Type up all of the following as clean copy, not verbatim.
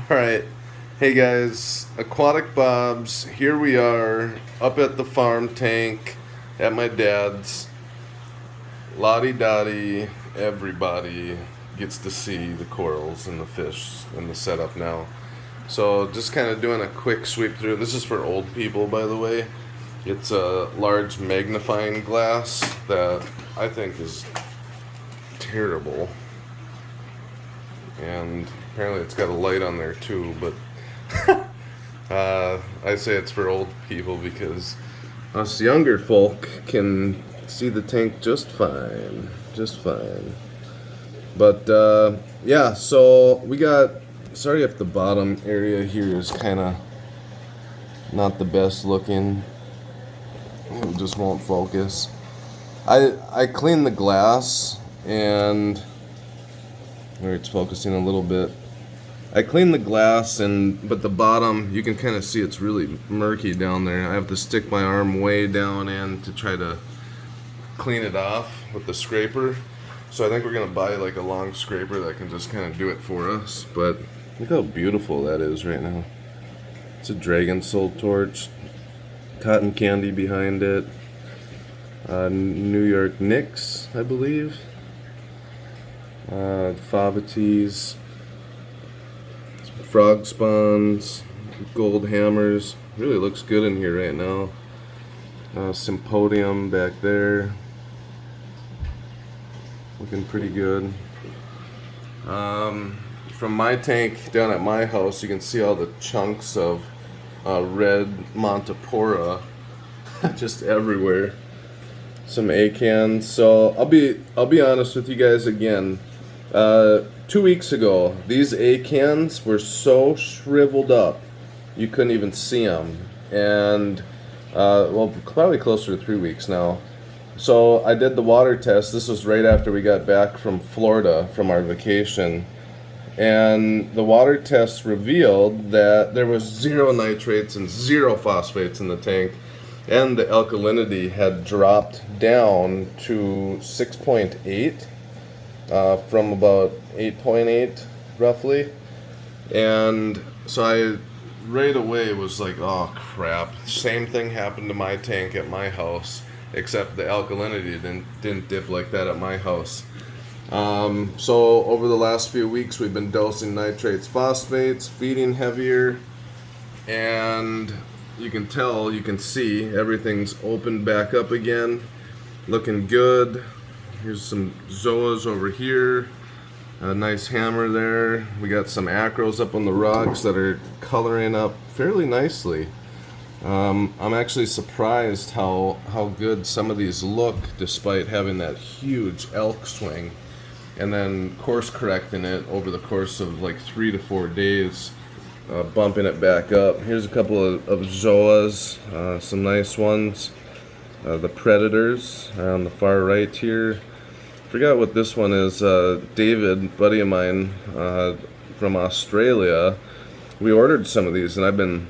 Alright, hey guys, Aquatic Bobs, here we are up at the farm tank at my dad's. Lottie Dottie, everybody gets to see the corals and the fish and the setup now. So just kind of doing a quick sweep through. This is for old people, by the way. It's a large magnifying glass that I think is terrible. And apparently it's got a light on there too, but I say it's for old people because us younger folk can see the tank just fine. Just fine. But yeah, so we got, sorry if the bottom area here is kind of not the best looking. It just won't focus. I cleaned the glass and where it's focusing a little bit. I cleaned the glass but the bottom, you can kind of see it's really murky down there. I have to stick my arm way down in to try to clean it off with the scraper. So I think we're gonna buy like a long scraper that can just kind of do it for us. But look how beautiful that is right now. It's a dragon soul torch, cotton candy behind it, New York Knicks, I believe. Favities, frog spawns, gold hammers. Really looks good in here right now. Symposium back there, looking pretty good. From my tank down at my house, you can see all the chunks of red Montipora just everywhere. Some acans. So I'll be honest with you guys again. 2 weeks ago, these acans were so shriveled up you couldn't even see them, and well, probably closer to 3 weeks now. So I did the water test. This was right after we got back from Florida from our vacation, and the water test revealed that there was 0 nitrates and 0 phosphates in the tank, and the alkalinity had dropped down to 6.8 from about 8.8 roughly. And so I right away was like, oh crap, same thing happened to my tank at my house, except the alkalinity didn't dip like that at my house. So over the last few weeks we've been dosing nitrates, phosphates, feeding heavier, and you can see everything's opened back up again, looking good. Here's some zoas over here, a nice hammer there. We got some acros up on the rocks that are coloring up fairly nicely. I'm actually surprised how good some of these look despite having that huge elk swing, and then course correcting it over the course of like 3 to 4 days, bumping it back up. Here's a couple of zoas, some nice ones. The predators are on the far right here. Forgot what this one is. David, buddy of mine from Australia, we ordered some of these and I've been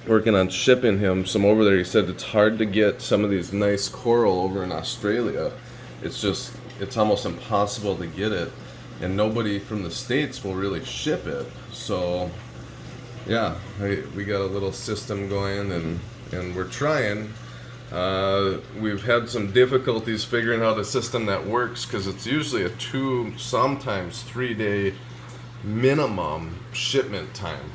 working on shipping him some over there. He said it's hard to get some of these nice coral over in Australia. It's almost impossible to get it, and nobody from the States will really ship it. So yeah, we got a little system going, and we're trying. We've had some difficulties figuring out a system that works because it's usually a 2, sometimes 3 day minimum shipment time,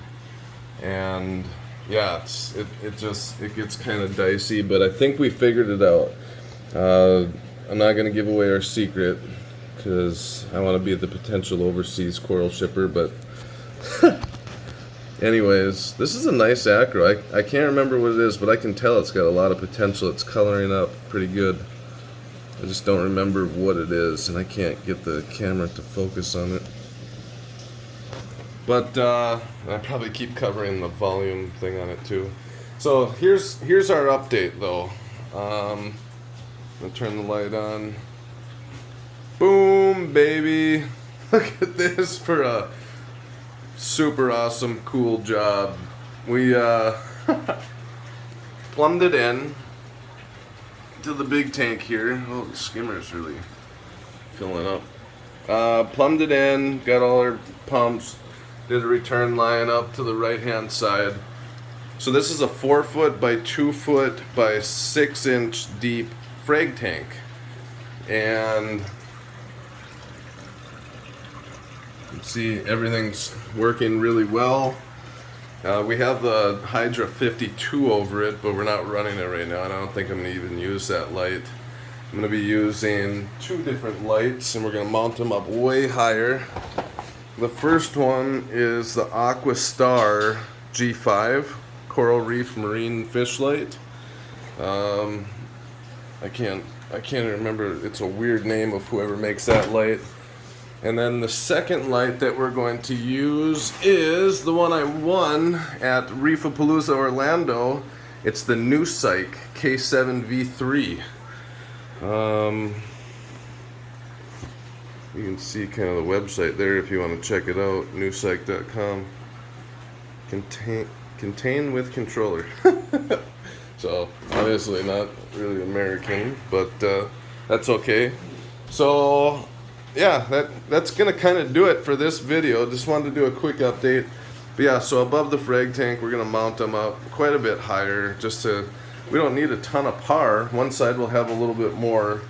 and yeah, it gets kind of dicey, but I think we figured it out. I'm not going to give away our secret because I want to be the potential overseas coral shipper, but anyways, this is a nice acro. I can't remember what it is, but I can tell it's got a lot of potential. It's coloring up pretty good. I just don't remember what it is, and I can't get the camera to focus on it. But I probably keep covering the volume thing on it too. So here's our update though. I'm gonna turn the light on. Boom, baby! Look at this for a super awesome, cool job. We plumbed it in to the big tank here. Oh, the skimmer's really filling up. Plumbed it in, got all our pumps, did a return line up to the right hand side. So this is a 4 foot by 2 foot by 6 inch deep frag tank, and you can see everything's working really well. We have the Hydra 52 over it, but we're not running it right now, and I don't think I'm going to even use that light. I'm going to be using 2 different lights, and we're going to mount them up way higher. The first one is the Aqua Star G5 Coral Reef Marine Fish Light. I can't remember, it's a weird name of whoever makes that light. And then the second light that we're going to use is the one I won at Reefapalooza Orlando. It's the New Psych K7V3. You can see kind of the website there if you want to check it out, newpsych.com. Contain with controller. So obviously not really American, but that's okay. So yeah, that's gonna kind of do it for this video. Just wanted to do a quick update. But yeah, so above the frag tank, we're gonna mount them up quite a bit higher, just to, we don't need a ton of power. One side will have a little bit more,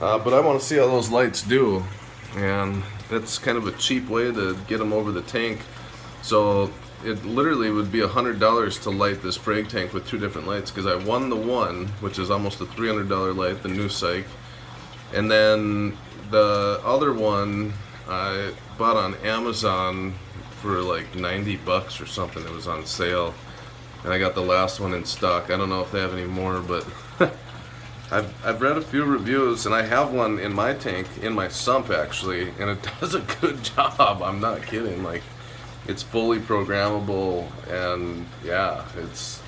but I want to see how those lights do, and that's kind of a cheap way to get them over the tank. So it literally would be $100 to light this frag tank with 2 different lights, because I won the one, which is almost a $300 light, the New Psych, and then the other one I bought on Amazon for like 90 bucks or something. It was on sale, and I got the last one in stock. I don't know if they have any more, but I've read a few reviews, and I have one in my tank, in my sump actually, and it does a good job. I'm not kidding. Like, it's fully programmable, and yeah, it's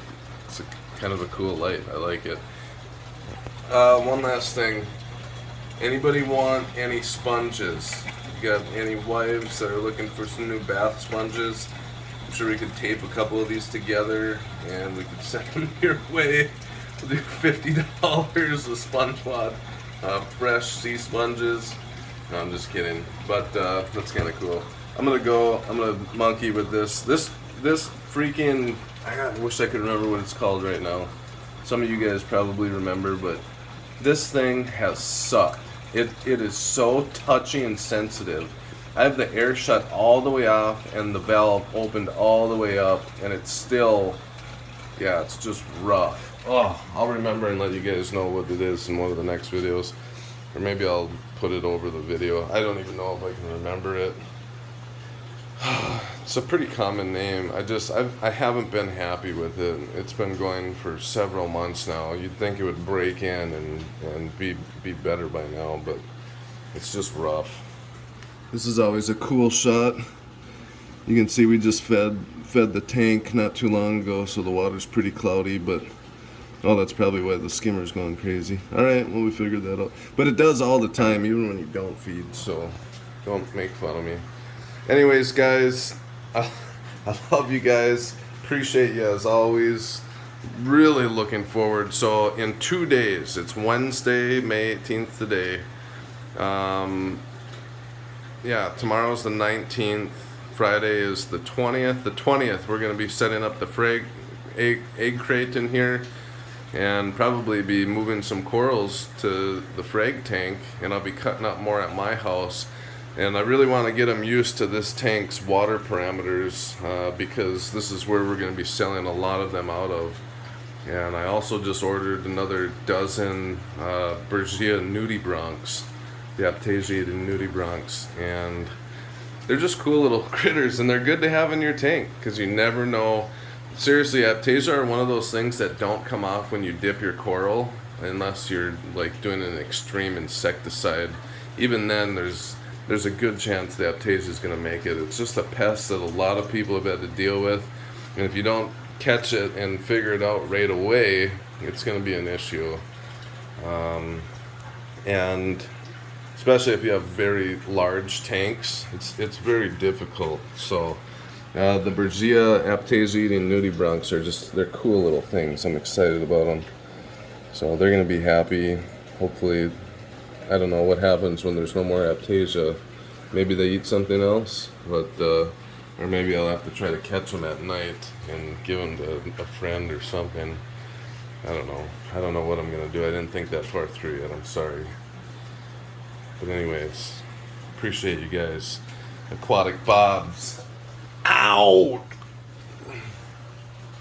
kind of a cool light. I like it. One last thing. Anybody want any sponges? You got any wives that are looking for some new bath sponges? I'm sure we could tape a couple of these together and we could send them your way. We'll do $50 a sponge wad. Fresh sea sponges. No, I'm just kidding. But that's kind of cool. I'm gonna monkey with this freaking, I wish I could remember what it's called right now. Some of you guys probably remember, but this thing has sucked. It is so touchy and sensitive. I have the air shut all the way off and the valve opened all the way up, and it's still, yeah, it's just rough. Oh, I'll remember and let you guys know what it is in one of the next videos, or maybe I'll put it over the video. I don't even know if I can remember it. It's a pretty common name. I haven't been happy with it. It's been going for several months now. You'd think it would break in and be better by now, but it's just rough. This is always a cool shot. You can see we just fed the tank not too long ago, so the water's pretty cloudy, but oh, that's probably why the skimmer's going crazy. Alright, well, we figured that out. But it does all the time, even when you don't feed, so don't make fun of me. Anyways, guys, I love you guys. Appreciate you as always. Really looking forward. So in 2 days, it's Wednesday, May 18th today. Yeah, tomorrow's the 19th. Friday is the 20th. The 20th, we're going to be setting up the Frag egg crate in here, and probably be moving some corals to the frag tank, and I'll be cutting up more at my house. And I really want to get them used to this tank's water parameters, because this is where we're going to be selling a lot of them out of. And I also just ordered another dozen Bergia nudibranchs, the Aptasiated nudibranchs, and they're just cool little critters, and they're good to have in your tank because you never know. Seriously, Aptasia are one of those things that don't come off when you dip your coral, unless you're like doing an extreme insecticide. Even then, there's a good chance the Aptasia is going to make it. It's just a pest that a lot of people have had to deal with, and if you don't catch it and figure it out right away, it's going to be an issue. And especially if you have very large tanks, it's very difficult. So the Bergia Aptasia-eating nudibranchs are they're cool little things. I'm excited about them. So they're going to be happy. Hopefully, I don't know what happens when there's no more Aptasia. Maybe they eat something else, but Or maybe I'll have to try to catch them at night and give them to a friend or something. I don't know. I don't know what I'm going to do. I didn't think that far through yet. I'm sorry. But anyways, appreciate you guys. Aquatic Bobs. Ow!